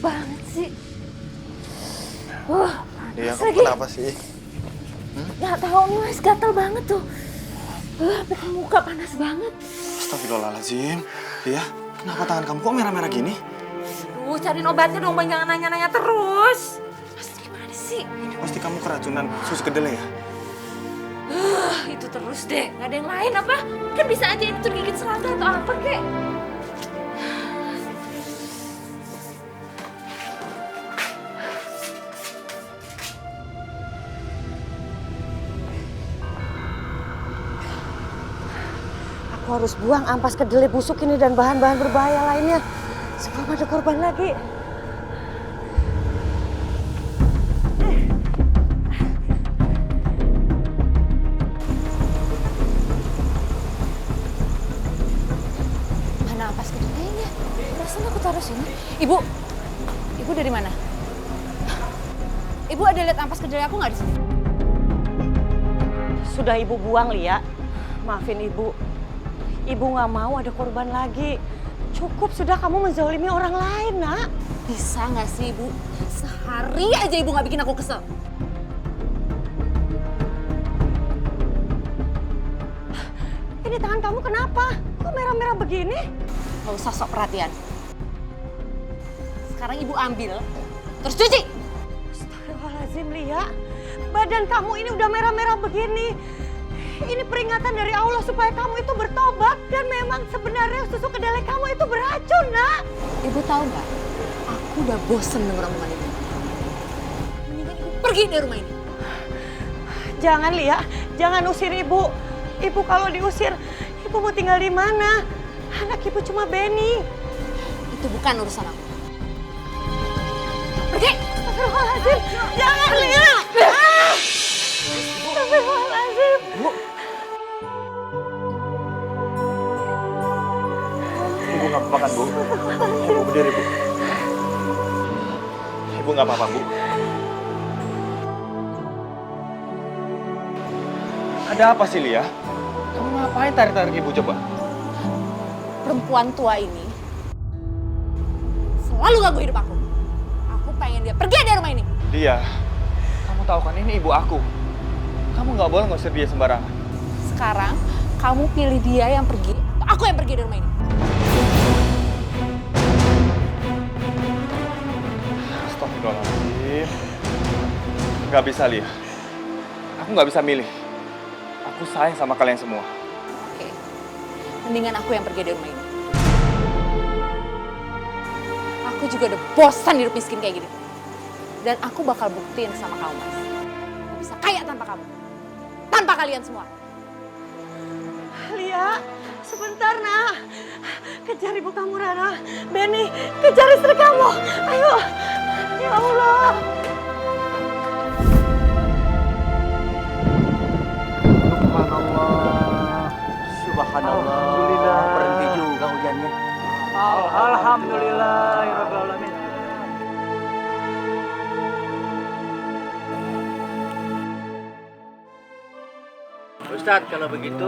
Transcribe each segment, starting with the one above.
banget sih. Dia panas kamu lagi. kenapa sih? Nggak tahu Mas, gatel banget tuh. Sampai ke muka panas banget. Astagfirullahaladzim. Dia, kenapa tangan kamu kok merah-merah gini? Cariin obatnya dong Bang, jangan nanya-nanya terus. Mas, gimana sih? Ini pasti kamu keracunan susu kedelai ya? Itu terus deh, nggak ada yang lain apa? Kan bisa aja itu gigit serangga atau apa kek. Aku harus buang ampas kedelai busuk ini dan bahan-bahan berbahaya lainnya sebelum ada korban lagi. Mana ampas kedelainya? Perasaan aku taruh sini. Ibu dari mana? Ibu ada lihat ampas kedelai aku nggak di sini? Sudah ibu buang, Lia. Maafin ibu. Ibu nggak mau ada korban lagi. Cukup sudah kamu menzalimi orang lain, nak. Bisa nggak sih ibu? Sehari aja ibu nggak bikin aku kesel. Ini tangan kamu kenapa? Kok merah-merah begini? Gak usah sok perhatian. Sekarang ibu ambil, terus cuci. Astagfirullahaladzim, Lia. Badan kamu ini udah merah-merah begini. Ini peringatan dari Allah supaya kamu itu bertobat. Dan memang sebenarnya susu kedelai kamu itu beracun, nak. Ibu tahu nggak? Aku udah bosen denger omongan ibu. Mendingan ibu pergi dari rumah ini. Jangan, Lia. Jangan usir ibu. Ibu kalau diusir, ibu mau tinggal di mana? Anak ibu cuma Benny. Itu bukan urusan aku. Pergi! Astagfirullahaladzim. Jangan, Lia. Astagfirullahaladzim. Bu. Ibu nggak apa-apa kan, Bu? Ibu berdiri, Bu. Ibu nggak apa-apa, Bu. Ada apa sih, Lia? Kamu ngapain tarik-tarik ibu coba? Perempuan tua ini selalu ganggu hidup aku. Aku pengen dia pergi dari rumah ini. Lia, kamu tahu kan ini ibu aku. Kamu nggak boleh ngusir dia sembarangan. Sekarang kamu pilih dia yang pergi atau aku yang pergi dari rumah ini. Astagfirullahaladzim. Nggak bisa, Lia. Aku nggak bisa milih. Aku sayang sama kalian semua. Oke, mendingan aku yang pergi dari rumah ini. Aku juga udah bosan hidup miskin kayak gini. Dan aku bakal buktiin sama kamu, Mas. Aku bisa kaya tanpa kamu. Tanpa kalian semua. Lia, sebentar, nak. Kejar ibu kamu, Rara. Benny, kejar istri kamu. Ayo. Ya Allah. Subhanallah. Alhamdulillah. Berhenti juga hujannya. Alhamdulillahirrahmanirrahim. Ustadz, kalau begitu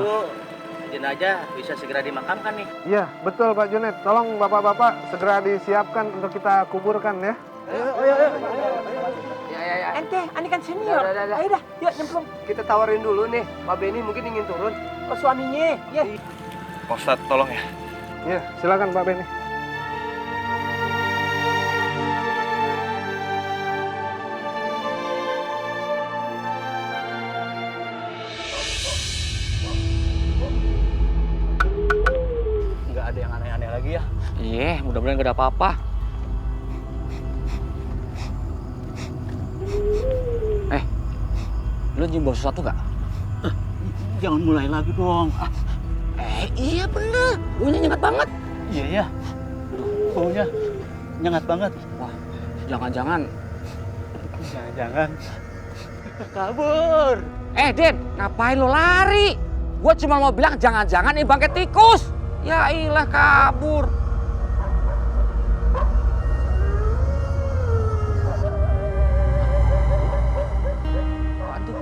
jenazah bisa segera dimakamkan nih. Iya, betul Pak Junet. Tolong Bapak-Bapak segera disiapkan untuk kita kuburkan ya. Ayo. Ente, ani kan senior. Dah. Ayo dah, yuk nyemplung. Kita tawarin dulu nih, Pak Benny mungkin ingin turun. Ke suaminya, ya. Pak Ustadz, tolong ya. Iya, silakan Pak Benny. Nggak ada yang aneh-aneh lagi ya. Iya, mudah-mudahan gak ada apa-apa. Lu nyium bau sesuatu nggak? Jangan mulai lagi dong. Iya bener, baunya nyengat banget. Iya ya. Baunya nyengat banget. Wah, jangan-jangan. Jangan-jangan kabur. Din, ngapain lo lari? Gua cuma mau bilang jangan-jangan ini bangkai tikus. Ya ilah kabur. Waduh.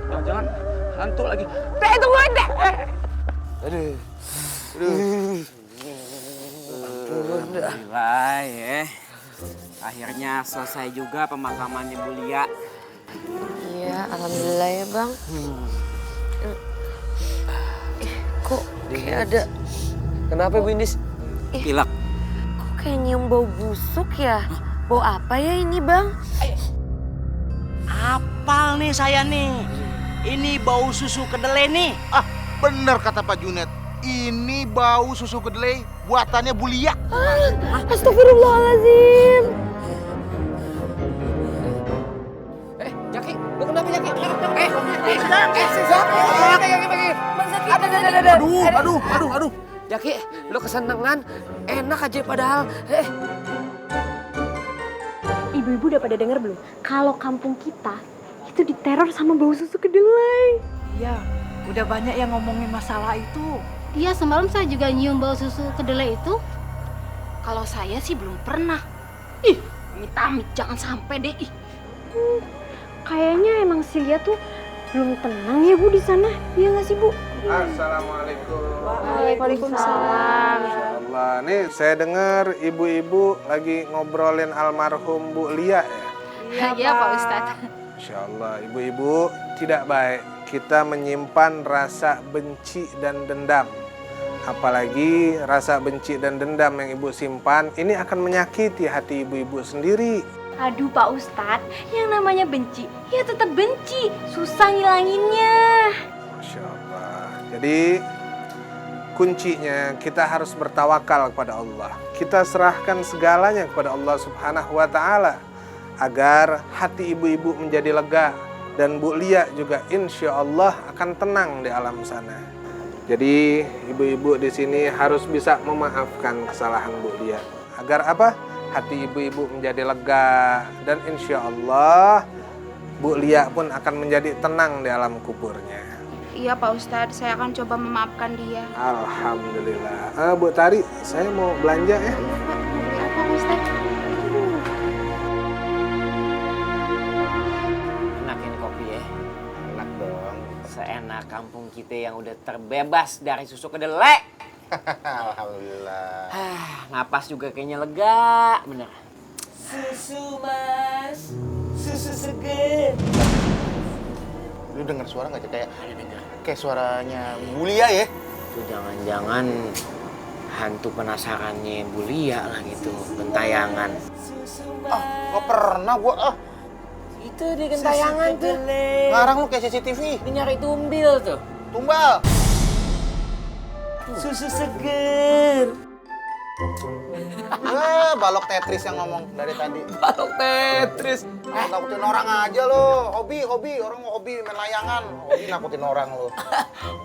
Jangan-jangan hantu lagi. Dek, tungguin deh. Alhamdulillah ya. Akhirnya selesai juga pemakamannya Bu Lia. Iya, alhamdulillah ya Bang. Kok kayak ada, Kenapa Bu Indis? Pilek. kok kayak nyium bau busuk ya? Bau apa ya ini Bang? Apal nih saya nih. Ini bau susu kedelai nih. Ah, bener kata Pak Junet. Ini bau susu kedelai buatannya Bu Lia. Astagfirullahaladzim. Jaki, lu kenapa Jaki? Aduh. Jaki, lu kesenangan, enak aja padahal. Ibu-ibu udah pada denger belum? Kalau kampung kita itu diteror sama bau susu kedelai. Iya, udah banyak yang ngomongin masalah itu. Iya, semalam saya juga nyium bau susu kedelai itu. Kalau saya sih belum pernah. Ih, amit-amit jangan sampai deh. Ih. Kayaknya emang si Lia tuh belum tenang ya Bu di sana. Iya nggak sih Bu? Assalamualaikum. Waalaikumsalam. Allah, nih saya dengar ibu-ibu lagi ngobrolin almarhum Bu Lia ya. Iya, Pak Ustadz. Insya Allah, ibu-ibu tidak baik kita menyimpan rasa benci dan dendam. Apalagi rasa benci dan dendam yang ibu simpan ini akan menyakiti hati ibu-ibu sendiri. Aduh Pak Ustadz, yang namanya benci ya tetap benci, susah ngilanginnya. Masya Allah. Jadi kuncinya kita harus bertawakal kepada Allah. Kita serahkan segalanya kepada Allah Subhanahu wa Ta'ala agar hati ibu-ibu menjadi lega dan Bu Lia juga insya Allah akan tenang di alam sana. Jadi ibu-ibu di sini harus bisa memaafkan kesalahan Bu Lia agar apa? Hati ibu-ibu menjadi lega dan insya Allah Bu Lia pun akan menjadi tenang di alam kuburnya. Iya, Pak Ustadz, saya akan coba memaafkan dia. Alhamdulillah. Bu Tari, saya mau belanja ya. Apa, Pak Ustadz? Enak ini kopi ya. Enak dong. Seenak kampung kita yang udah terbebas dari susu kedelai. Alhamdulillah. Napas juga kayaknya lega, bener. Susu mas, susu seger. Lu denger suara nggak kayak suaranya Bu Lia ya? Itu jangan-jangan hantu penasarannya Bu Lia lah gitu, gentayangan. Ah, nggak pernah gua Itu di gentayangan tuh. Ngarang lu kayak CCTV. Ini nyari tumbil tuh. Tumbal. Susu seger. Balok Tetris yang ngomong dari tadi. Balok Tetris. Nakutin orang aja lo. Hobi. Orang mau hobi main layangan. Hobi nakutin orang lo.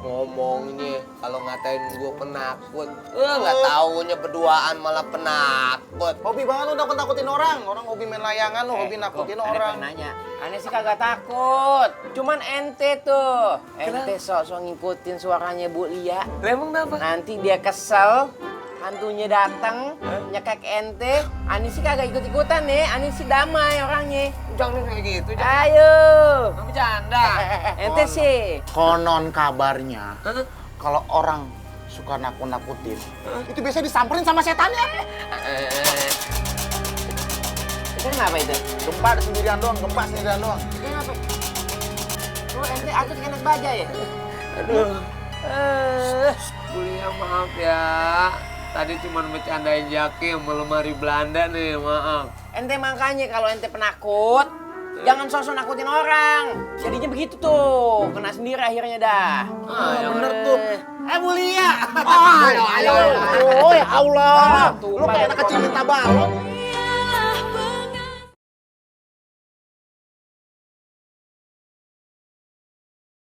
Ngomongnya kalau ngatain gue penakut. Nggak taunya berduaan malah penakut. Hobi banget lo nakut-nakutin orang. Orang hobi main layangan lo, hobi nakutin orang. Nanya, aneh sih kagak takut. Cuman ente tuh. Ente sok-sok ngikutin suaranya Bu Lia. Emang kenapa? Nanti dia kesel, hantunya datang, nyekek ente. Ani sih kagak ikut-ikutan nih, Ani sih damai orangnya. Jangan kayak gitu. Ayo. Jangan bercanda. Ente sih. Konon kabarnya, kalau orang suka nakut-nakutin, itu biasanya disamperin sama setannya. Itu kenapa itu? Gempa sendirian doang. Kenapa? Oh, ente akut kena baja ya? Aduh. Kuliah maaf ya. Tadi cuma bercandain Jaki sama lemari Belanda nih, maaf. Ente makanya kalau ente penakut, jangan sosok nakutin orang. Jadinya begitu tuh, kena sendiri akhirnya dah. Ya bener tuh. Bu Lia. Ayo. Oh ya Allah. Tuh, Lu kayak anak kecil minta balon.